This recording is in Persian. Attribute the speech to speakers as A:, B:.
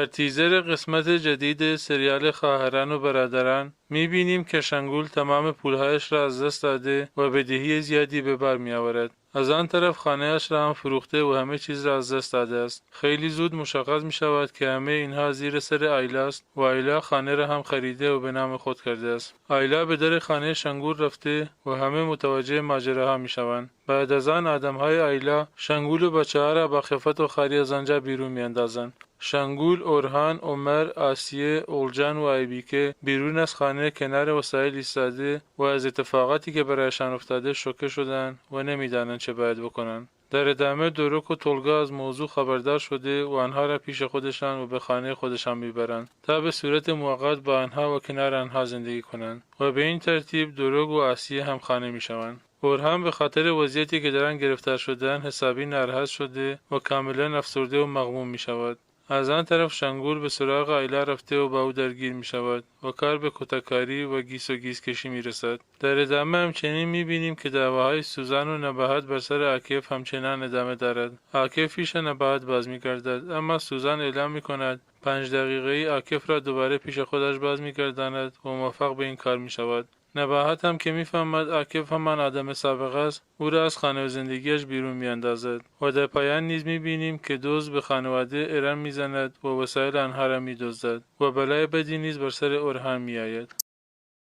A: در تیزر قسمت جدید سریال خواهران و برادران می‌بینیم که شنگول تمام پولهایش را از دست داده و بدهی زیادی به بر می‌آورد. از آن طرف خانه‌اش را هم فروخته و همه چیز را از دست داده است. خیلی زود مشخص می‌شود که همه اینها زیر سر آیلا است و آیلا خانه را هم خریده و به نام خود کرده است. آیلا به در خانه شنگول رفته و همه متوجه ماجراها می‌شوند. بعد از آن آدم‌های آیلا شنگول و بچه‌ها را با خفت و خاری از آنجا بیرون می‌اندازند. شنگول، اورهان، عمر، آسیه، اولجان و آیبیکه بیرون از خانه کنار وسایل ایستاده و از اتفاقاتی که برایشان افتاده شوکه شدند و نمیدانند چه باید بکنند. در ادامه دوروک و تولگا از موضوع خبردار شده و آنها را پیش خودشان و به خانه خودشان میبرند تا به صورت موقت با آنها و کنار آنها زندگی کنند و به این ترتیب دوروک و آسیه هم خانه میشوند. اورهان به خاطر وضعیتی که در آن گرفتار شده‌اند حسابی ناراحت شده و کاملا افسرده و مغموم میشود. از آن طرف شنگول به سراغ آیلا رفته و با او درگیر می شود و کار به کتککاری و گیس و گیس کشی می رسد. در ادامه همچنین می بینیم که دعواهای سوزان و نباهت بر سر عاکف همچنان ادامه دارد. عاکف پیش نباهت باز می گردد، اما سوزان اعلام می کند 5 دقیقه‌ای عاکف را دوباره پیش خودش باز می گرداند و موفق به این کار می شود. نباهت هم که میفهمد عاکف همان آدم سابق است، او را از خانه و زندگیش بیرون میاندازد و در پایان نیز میبینیم که دزد به خانواده ارم میزند و وسایل آنها را میدزدد و بلای بدی نیز بر سر اورهان میآید.